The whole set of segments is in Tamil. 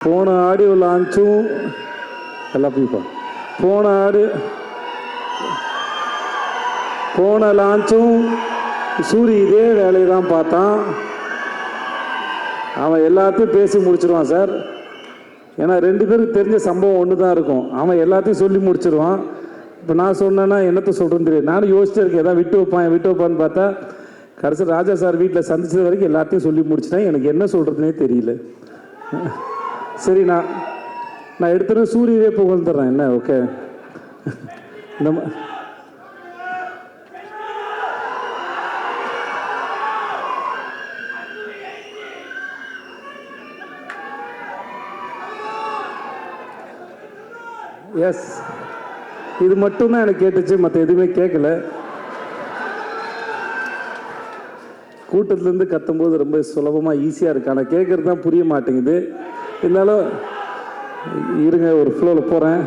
போன ஆடியோ லான்ச்சும் எல்லாத்தையும் போன லான்ச்சும் சூரி இதே வேலையை தான் பார்த்தான். அவன் எல்லாத்தையும் பேசி முடிச்சிருவான் சார். ஏன்னா ரெண்டு பேருக்கு தெரிஞ்ச சம்பவம் ஒன்று தான் இருக்கும். அவன் எல்லாத்தையும் சொல்லி முடிச்சிருவான். இப்போ நான் சொன்னேன்னா என்னத்தை சொல்கிறேன்னு தெரியும். நானும் யோசிச்சே இருக்கேன், எதாவது விட்டு வைப்பான்னு பார்த்தா கடைசி ராஜா சார் வீட்டில் சந்திச்சது வரைக்கும் எல்லாத்தையும் சொல்லி முடிச்சிட்டேன். எனக்கு என்ன சொல்கிறதுனே தெரியல. சரி, நான் எடுத்துகிட்டு சூரியவே புகழ்ந்துடுறேன். என்ன ஓகே, இந்த எஸ், இது மட்டும்தான் எனக்கு கேட்டுச்சு, மற்ற எதுவுமே கேட்கல. கூட்டத்துலேருந்து கத்தும்போது ரொம்ப சுலபமாக ஈஸியாக இருக்கு, ஆனால் கேட்குறது தான் புரிய மாட்டேங்குது. இருந்தாலும் இருங்க, ஒரு ஃப்ளோவில் போகிறேன்.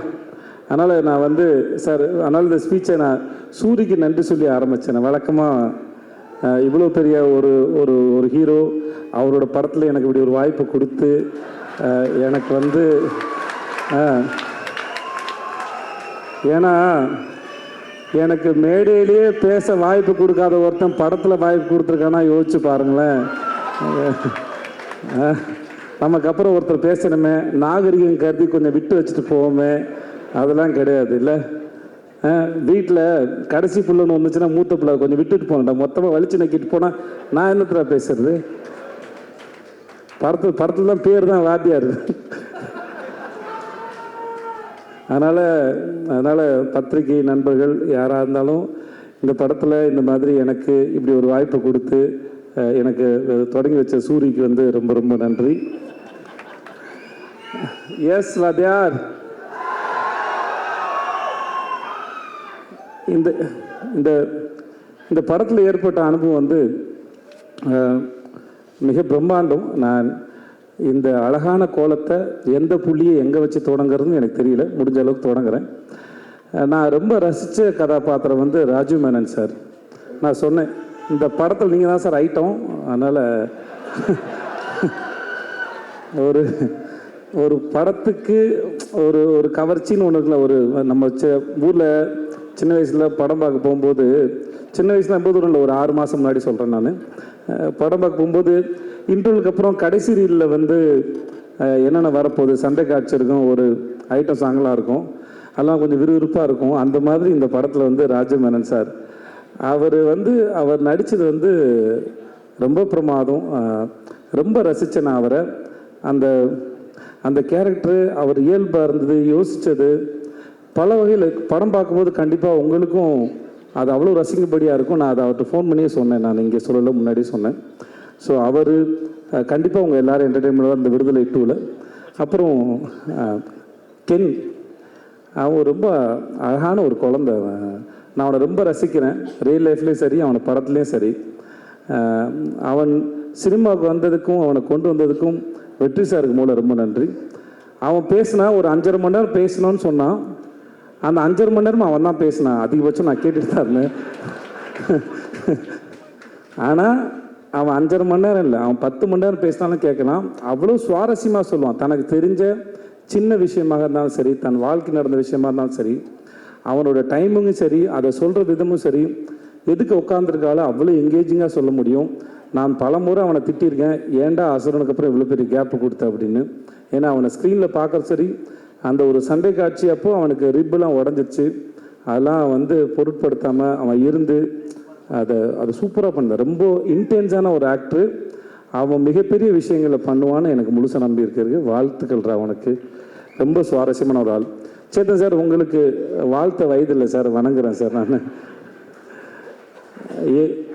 அதனால் நான் சார், அதனால் இந்த ஸ்பீச்சை நான் சூரிக்கு நன்றி சொல்லி ஆரம்பித்தேன். வழக்கமாக இவ்வளோ பெரிய ஒரு ஹீரோ அவரோட படத்தில் எனக்கு இப்படி ஒரு வாய்ப்பு கொடுத்து எனக்கு ஏன்னா எனக்கு மேடையிலேயே பேச வாய்ப்பு கொடுக்காத ஒருத்தன் படத்தில் வாய்ப்பு கொடுத்துருக்கானா யோசிச்சு பாருங்களேன். நமக்கு அப்புறம் ஒருத்தர் பேசணுமே, நாகரிகம் கருதி கொஞ்சம் விட்டு வச்சுட்டு போவோமே, அதெல்லாம் கிடையாது இல்லை. வீட்டில் கடைசி பிள்ளைன்னு வந்துச்சுன்னா மூத்த பிள்ளை கொஞ்சம் விட்டுட்டு போனேன்டா, மொத்தமாக வலிச்சு நக்கிட்டு போனால் நான் என்னத்துல பேசுறது? படத்தில் தான் பேர் தான் வாத்தியார். அதனால் பத்திரிகை நண்பர்கள் யாராக இருந்தாலும் இந்த படத்தில் இந்த மாதிரி எனக்கு இப்படி ஒரு வாய்ப்பை கொடுத்து எனக்கு தொடங்கி வச்ச சூரிக்கு ரொம்ப ரொம்ப நன்றி. எஸ் வாத்தியார். இந்த படத்தில் ஏற்பட்ட அனுபவம் மிக பிரம்மாண்டம். நான் இந்த அழகான கோலத்தை எந்த புள்ளியை எங்கே வச்சு தொடங்குறதுன்னு எனக்கு தெரியல, முடிஞ்ச அளவுக்கு தொடங்குறேன். நான் ரொம்ப ரசித்த கதாபாத்திரம் ராஜீவ் மேனன் சார். நான் சொன்னேன், இந்த படத்தில் நீங்கள் தான் சார் ஐட்டம். அதனால் ஒரு படத்துக்கு ஒரு கவர்ச்சின்னு ஒன்று இருக்குல்ல. நம்ம ஊரில் சின்ன வயசில் படம் பார்க்க போகும்போது, சின்ன வயசில் போது ஒரு 6 மாதம் முன்னாடி சொல்கிறேன் நான், படம் பார்க்க போகும்போது இன்டர்வலுக்கு அப்புறம் கடைசி ரீலில் என்னென்ன வரப்போகுது, சண்டை காட்சி இருக்கும், ஒரு ஐட்டம் சாங்கெலாம் இருக்கும், அதெல்லாம் கொஞ்சம் விறுவிறுப்பாக இருக்கும். அந்த மாதிரி இந்த படத்தில் ராஜீவ் மேனன் சார் அவர் நடித்தது ரொம்ப பிரமாதம். ரொம்ப ரசித்தேன் நான் அவரை. அந்த கேரக்டரு அவர் இயல்பாக இருந்தது, யோசித்தது பல வகையில். படம் பார்க்கும்போது கண்டிப்பாக உங்களுக்கும் அது அவ்வளோ ரசிக்கும்படியாக இருக்கும். நான் அதை அவர்கிட்ட ஃபோன் பண்ணியே சொன்னேன், நான் இங்கே சொல்லலை, முன்னாடி சொன்னேன். ஸோ அவர் கண்டிப்பாக உங்கள் எல்லோரும் என்டர்டெயின்மெண்ட்டாக இந்த விடுதலை 2ல். அப்புறம் கென், அவன் ரொம்ப அழகான ஒரு குழந்தை. நான் அவனை ரொம்ப ரசிக்கிறேன், ரியல் லைஃப்லேயும் சரி, அவனை படத்துலேயும் சரி. அவன் சினிமாவுக்கு வந்ததுக்கும் அவனை கொண்டு வந்ததுக்கும் வெற்றி சாருக்கு மூலம் ரொம்ப நன்றி. அவன் பேசினா ஒரு 5.5 மணி நேரம் பேசணும்னு சொன்னான். அந்த 5.5 மணி நேரமும் அவன் தான் பேசினான். அதிகபட்சம் நான் கேட்டுட்டு தான் இருந்தேன். ஆனால் அவன் 5.5 மணி நேரம் இல்லை, அவன் 10 மணி நேரம் பேசினாலும் கேட்கலாம். அவ்வளோ சுவாரஸ்யமாக சொல்லுவான். தனக்கு தெரிஞ்ச சின்ன விஷயமாக இருந்தாலும் சரி, தன் வாழ்க்கை நடந்த விஷயமா இருந்தாலும் சரி, அவனோட டைமிங்கும் சரி, அதை சொல்கிற விதமும் சரி, எதுக்கு உட்காந்துருக்காலும் அவ்வளோ எங்கேஜிங்காக சொல்ல முடியும். நான் பல முறை அவனை திட்டியிருக்கேன், ஏன்டா அசுரனுக்கு அப்புறம் இவ்வளோ பெரிய கேப்பு கொடுத்த அப்படின்னு. ஏன்னா அவனை ஸ்க்ரீனில் பார்க்குற சரி, அந்த ஒரு சண்டை காட்சி அப்போ அவனுக்கு ரிப்பெல்லாம் உடஞ்சிச்சு. அதெல்லாம் பொருட்படுத்தாமல் அவன் இருந்து அதை சூப்பராக பண்ண ரொம்ப இன்டென்ஸான ஒரு ஆக்டரு. அவன் மிகப்பெரிய விஷயங்களை பண்ணுவான்னு எனக்கு முழுசாக நம்பி இருக்கிறது. வாழ்த்துக்கள்ரா அவனுக்கு. ரொம்ப சுவாரஸ்யமான ஒரு ஆள். சேத்தன் சார், உங்களுக்கு வாழ்த்த வயதில்லை சார், வணங்குறேன் சார். நான்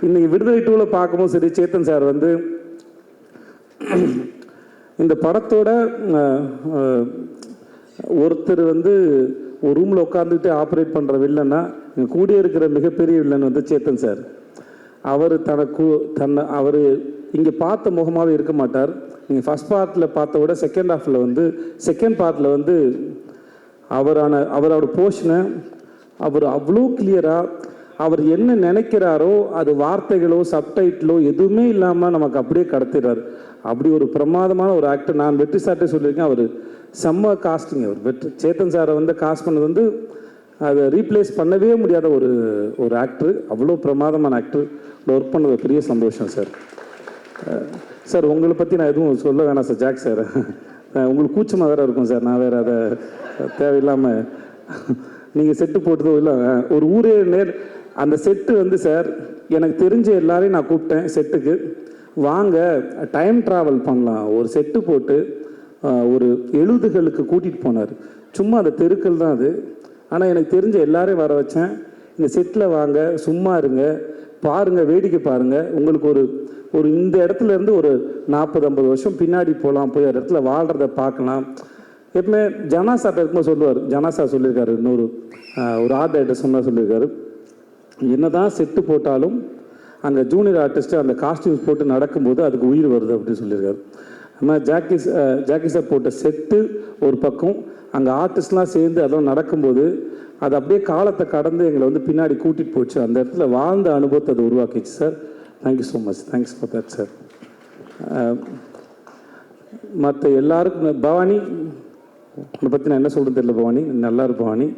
இன்னைக்கு விடுதலை 2ல் பார்க்கும்போது சரி, சேத்தன் சார் இந்த படத்தோட ஒருத்தர் ஒரு ரூமில் உட்காந்துக்கிட்டு ஆப்ரேட் பண்ணுற வில்லன்னா கூடிய இருக்கிற மிகப்பெரிய வில்லன் சேத்தன் சார். அவர் அவர் இங்கே பார்த்த முகமாகவே இருக்க மாட்டார். நீங்கள் ஃபஸ்ட் பார்ட்டில் பார்த்த விட செகண்ட் ஹாஃபில் செகண்ட் பார்ட்டில் அவரோட போர்ஷனை அவர் அவ்வளோ கிளியராக அவர் என்ன நினைக்கிறாரோ அது வார்த்தைகளோ சப்டைட்டிலோ எதுவுமே இல்லாமல் நமக்கு அப்படியே கடத்திடுறாரு. அப்படி ஒரு பிரமாதமான ஒரு ஆக்டர். நான் வெற்றி சார்ட்டே சொல்லியிருக்கேன், அவர் செம்ம காஸ்டிங். அவர் சேத்தன் சாரை வந்து காஸ்ட் பண்ணது வந்து அதை ரீப்ளேஸ் பண்ணவே முடியாத ஒரு ஆக்டர். அவ்வளோ பிரமாதமான ஆக்டர். ஒர்க் பண்ணது பெரிய சந்தோஷம் சார். சார் உங்களை பற்றி நான் எதுவும் சொல்ல வேணாம் சார். ஜாக் சார் உங்களுக்கு கூச்சமாக வேறு இருக்கும் சார். நான் வேறு அதை தேவையில்லாமல் நீங்கள் செட்டு போட்டதோ இல்லை, ஒரு ஊரே அந்த செட்டு வந்து சார் எனக்கு தெரிஞ்ச எல்லாரையும் நான் கூப்பிட்டேன் செட்டுக்கு. வாங்க டைம் ட்ராவல் பண்ணலாம், ஒரு செட்டு போட்டு ஒரு 70களுக்கு கூட்டிகிட்டு போனார். சும்மா அந்த தெருக்கள் தான் அது. ஆனால் எனக்கு தெரிஞ்ச எல்லாரையும் வர வச்சேன். இந்த செட்டில் வாங்க, சும்மா இருங்க, பாருங்கள், வேடிக்கை பாருங்கள். உங்களுக்கு ஒரு இந்த இடத்துல இருந்து ஒரு 40-50 வருஷம் பின்னாடி போகலாம், போய் அந்த இடத்துல வாழ்கிறத பார்க்கலாம். எப்பவுமே ஜனாசா இருக்கும்போது சொல்லுவார், ஜனாசா சொல்லியிருக்காரு, இன்னொரு ஒரு ஆர்ட் டைரக்டர் சொன்னால் சொல்லியிருக்காரு, என்னதான் செட்டு போட்டாலும் அங்கே ஜூனியர் ஆர்டிஸ்ட்டு அந்த காஸ்டியூம்ஸ் போட்டு நடக்கும்போது அதுக்கு உயிர் வருது அப்படின்னு சொல்லியிருக்காரு. ஆனால் ஜாக்கி சார் போட்ட செட்டு ஒரு பக்கம், அங்கே ஆர்டிஸ்ட்லாம் சேர்ந்து அதெல்லாம் நடக்கும்போது அது அப்படியே காலத்தை கடந்து எங்களை வந்து பின்னாடி கூட்டிகிட்டு போச்சு. அந்த இடத்துல வாழ்ந்த அனுபவத்தை அதை உருவாக்கிச்சு sir. Thank you so much. Thanks for that sir. மற்ற எல்லாருக்கும் பவானி உங்களை பற்றி நான் என்ன சொல்கிறது தெரியல. பவானி நல்லா இருக்கு. பவானி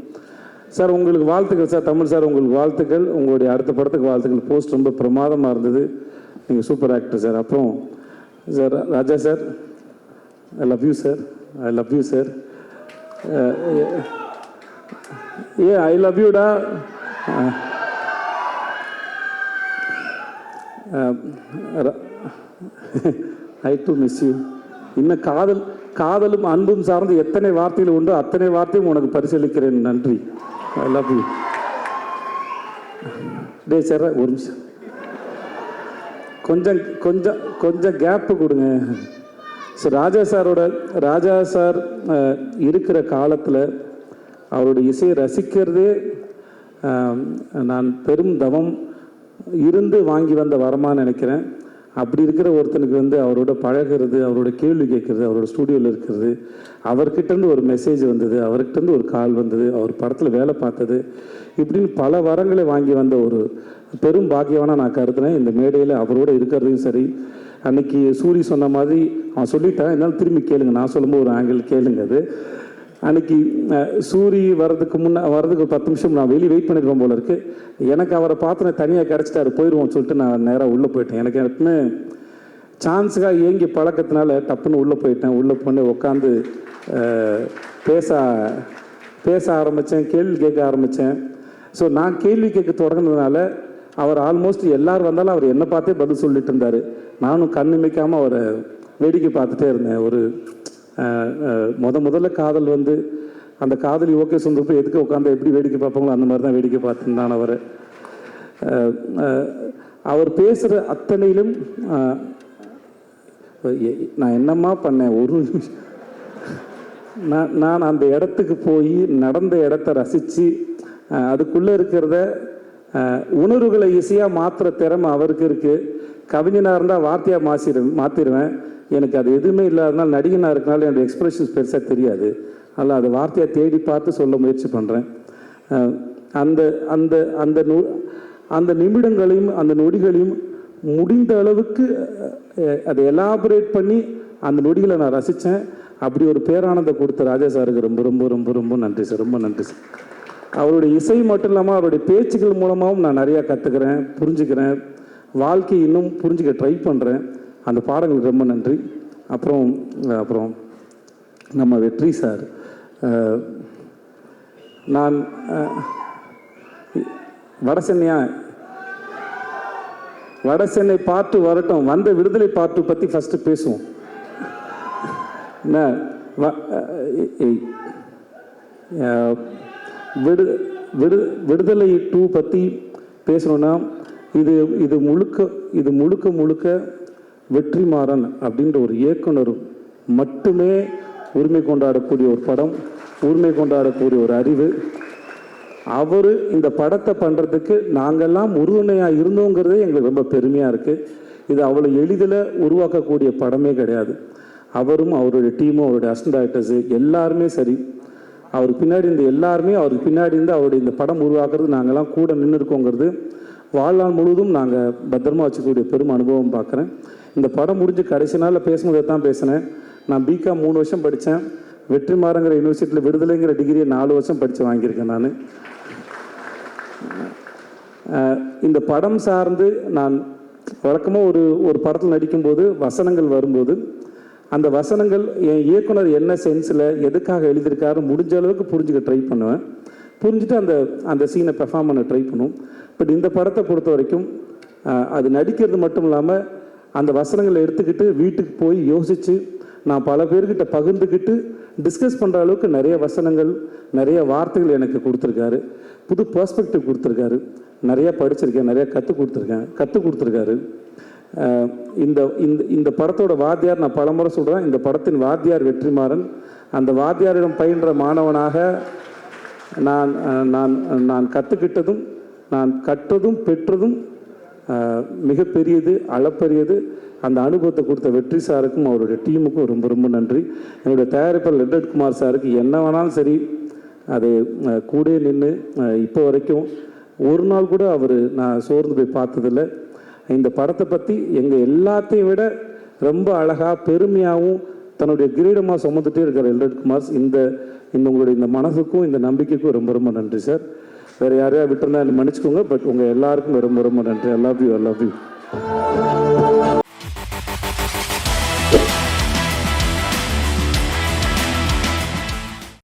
சார் உங்களுக்கு வாழ்த்துக்கள் சார். தமிழ் சார் உங்களுக்கு வாழ்த்துக்கள். உங்களுடைய அடுத்த படத்துக்கு வாழ்த்துக்கள். போஸ்ட் ரொம்ப பிரமாதமாக இருந்தது. நீங்கள் சூப்பர் ஆக்டர் சார். அப்புறம் sir Raja sir, I love you sir. I love you sir. I love யூடா. I do miss you. இன்னும் காதலும் அன்பும் சார்ந்து எத்தனை வார்த்தைகள் உண்டோ அத்தனை வார்த்தையும் உனக்கு பரிசீலிக்கிறேன். நன்றி. ஐ லவ் யூ. டே சார் ஒரு நிமிஷம், கொஞ்சம் கேப்பு கொடுங்க சார். ராஜா சார் இருக்கிற காலத்தில் அவருடைய இசையை ரசிக்கிறதே நான் பெரும் தவம் இருந்து வாங்கி வந்த வரமான்னு நினைக்கிறேன். அப்படி இருக்கிற ஒருத்தனுக்கு வந்து அவரோட பழகிறது, அவரோட கேள்வி கேட்குறது, அவரோட ஸ்டூடியோவில் இருக்கிறது, அவர்கிட்டருந்து ஒரு மெசேஜ் வந்தது, அவர்கிட்டருந்து ஒரு கால் வந்தது, அவர் படத்தில் வேலை பார்த்தது, இப்படின்னு பல வரங்களை வாங்கி வந்த ஒரு பெரும் பாக்கியவானா நான் கருதுனேன். இந்த மேடையில் அவரோட இருக்கிறதையும் சரி. அன்னைக்கு சூரி சொன்ன மாதிரி அவன் சொல்லிட்டான், என்னால் திரும்பி கேளுங்க, நான் சொல்லும்போது ஒரு ஆங்கிள் கேளுங்க. அது அன்னைக்கு சூரி வர்றதுக்கு ஒரு 10 நிமிஷம் நான் வெளியே வெயிட் பண்ணிருப்பேன் போல இருக்கு. எனக்கு அவரை பார்த்து தனியாக கிடச்சிட்டாரு, போயிடுவோம்னு சொல்லிட்டு நான் நேராக உள்ளே போயிட்டேன். எனக்கு எப்பவுமே சான்ஸுக்காக ஏங்கி பழக்கத்தினால டப்புன்னு உள்ளே போயிட்டேன். உள்ளே போய் உட்காந்து பேச ஆரம்பித்தேன், கேள்வி கேட்க ஆரம்பித்தேன். ஸோ நான் கேள்வி கேட்க தொடங்கினதுனால அவர் ஆல்மோஸ்ட் எல்லாரும் வந்தாலும் அவர் என்னை பார்த்தே பதில் சொல்லிட்டு இருந்தார். நானும் கண்ணிமைக்காமல் அவரை வேடிக்கை பார்த்துட்டே இருந்தேன். ஒரு முதல்ல காதல் வந்து அந்த காதலி ஓகே சொந்தப்போ எதுக்கு உட்காந்து எப்படி வேடிக்கை பார்ப்பாங்களோ அந்த மாதிரி தான் வேடிக்கை பார்த்துருந்தான் அவர். அவர் பேசுகிற அத்தனையிலும் நான் என்னம்மா பண்ணேன், ஒரு நிமிஷம் நான் அந்த இடத்துக்கு போய் நடந்த இடத்த ரசித்து அதுக்குள்ளே இருக்கிறத உணர்வுகளை ஈஸியாக மாற்றுற திறமை அவருக்கு இருக்குது. கவிஞனாக இருந்தால் வார்த்தையாக மாற்றிடுவேன். எனக்கு அது எதுவுமே இல்லாதனால நடிகனாக இருக்கனால என்னோடய எக்ஸ்பிரஷன்ஸ் பெருசாக தெரியாது. அதனால் அதை வார்த்தையாக தேடி பார்த்து சொல்ல முயற்சி பண்ணுறேன். அந்த அந்த அந்த அந்த நிமிடங்களையும் அந்த நொடிகளையும் முடிந்த அளவுக்கு அதை எலாபரேட் பண்ணி அந்த நொடிகளை நான் ரசித்தேன். அப்படி ஒரு பேரானந்தம் கொடுத்த ராஜா சாருக்கு ரொம்ப ரொம்ப ரொம்ப ரொம்ப நன்றி சார். ரொம்ப நன்றி சார். அவருடைய இசை மட்டும் இல்லாமல் அவருடைய பேச்சுக்கள் மூலமாகவும் நான் நிறையா கற்றுக்கிறேன், புரிஞ்சுக்கிறேன், வாழ்க்கை இன்னும் புரிஞ்சுக்க ட்ரை பண்ணுறேன். அந்த பாடங்களுக்கு ரொம்ப நன்றி. அப்புறம் நம்ம வெற்றி சார், நான் வடசென்னை பாட்டு வரட்டும், வந்த விடுதலை பாட்டு பற்றி ஃபஸ்ட்டு பேசுவோம். விடுதலை 2 பற்றி பேசணும்னா இது முழுக்க வெற்றிமாறன் அப்படின்ற ஒரு இயக்குனர் மட்டுமே உரிமை கொண்டாடக்கூடிய ஒரு படம், உரிமை கொண்டாடக்கூடிய ஒரு அறிவு. அவர் இந்த படத்தை பண்ணுறதுக்கு நாங்கள்லாம் உறுதுணையாக இருந்தோங்கிறதே எங்களுக்கு ரொம்ப பெருமையாக இருக்குது. இது அவ்வளோ எளிதில் உருவாக்கக்கூடிய படமே கிடையாது. அவரும் அவருடைய டீமும் அவருடைய அசிஸ்டன்ட் டைரக்டர்ஸு எல்லாருமே சரி, அவருக்கு பின்னாடி இந்த எல்லாருமே அவருக்கு பின்னாடி இருந்து அவருடைய இந்த படம் உருவாக்குறது நாங்கள்லாம் கூட நின்று இருக்கோங்கிறது வாழ்நாள் முழுவதும் நாங்கள் பத்திரமா வச்சுக்கூடிய பெரும் அனுபவம் பார்க்குறேன். இந்த படம் முடிஞ்சு கடைசி நாளில் பேசும்போது தான் பேசினேன். நான் பிகாம் 3 வருஷம் படித்தேன். வெற்றிமாறங்கிற யூனிவர்சிட்டியில் விடுதலைங்கிற டிகிரியை 4 வருஷம் படித்து வாங்கியிருக்கேன். நான் இந்த படம் சார்ந்து நான் வழக்கமாக ஒரு படத்தில் நடிக்கும்போது வசனங்கள் வரும்போது அந்த வசனங்கள் என் இயக்குனர் என்ன சென்ஸில் எதுக்காக எழுதியிருக்காரு முடிஞ்ச அளவுக்கு புரிஞ்சுக்க ட்ரை பண்ணுவேன். புரிஞ்சுட்டு அந்த சீனை பெர்ஃபார்ம் பண்ண ட்ரை பண்ணுவோம். பட் இந்த படத்தை பொறுத்த வரைக்கும் அது நடிக்கிறது மட்டும் இல்லாமல் அந்த வசனங்களை எடுத்துக்கிட்டு வீட்டுக்கு போய் யோசித்து நான் பல பேர்கிட்ட பகிர்ந்துக்கிட்டு டிஸ்கஸ் பண்ணுற அளவுக்கு நிறைய வசனங்கள் நிறைய வார்த்தைகள் எனக்கு கொடுத்துருக்காரு. புது பெர்ஸ்பெக்டிவ் கொடுத்துருக்காரு. நிறைய படிச்சிருக்கேன், நிறைய கற்றுக் கொடுத்துருக்காரு. இந்த இந்த படத்தோட வாத்தியார் நான் பலமுறை சொல்கிறேன், இந்த படத்தின் வாத்தியார் வெற்றிமாறன். அந்த வாத்தியாரிடம் பயின்ற மாணவனாக நான் நான் நான் கற்றுக்கிட்டதும் நான் கற்றதும் பெற்றதும் மிகப்பெரியது, அளப்பெரியது. அந்த அனுபவத்தை கொடுத்த வெற்றி சாருக்கும் அவருடைய டீமுக்கும் ரொம்ப ரொம்ப நன்றி. என்னுடைய தயாரிப்பாளர் லெட்டட் குமார் சாருக்கு என்ன வேணாலும் சரி அது கூட நின்று இப்போ வரைக்கும் ஒரு நாள் கூட அவர் நான் சோர்ந்து போய் பார்த்ததில்லை. இந்த படத்தை பற்றி எங்கள் எல்லாத்தையும் விட ரொம்ப அழகாக பெருமையாகவும் தன்னுடைய கிரீடமாக சுமந்துட்டே இருக்கிற லெட்டட் குமார் இந்த உங்களுடைய இந்த மனசுக்கும் இந்த நம்பிக்கைக்கும் ரொம்ப ரொம்ப நன்றி சார். வேறு யாரையா விட்டுருந்தா மன்னிச்சுக்கோங்க. பட் உங்கள் எல்லாருக்கும் ரொம்ப ரொம்ப நன்றி. ஐ லவ் யூ.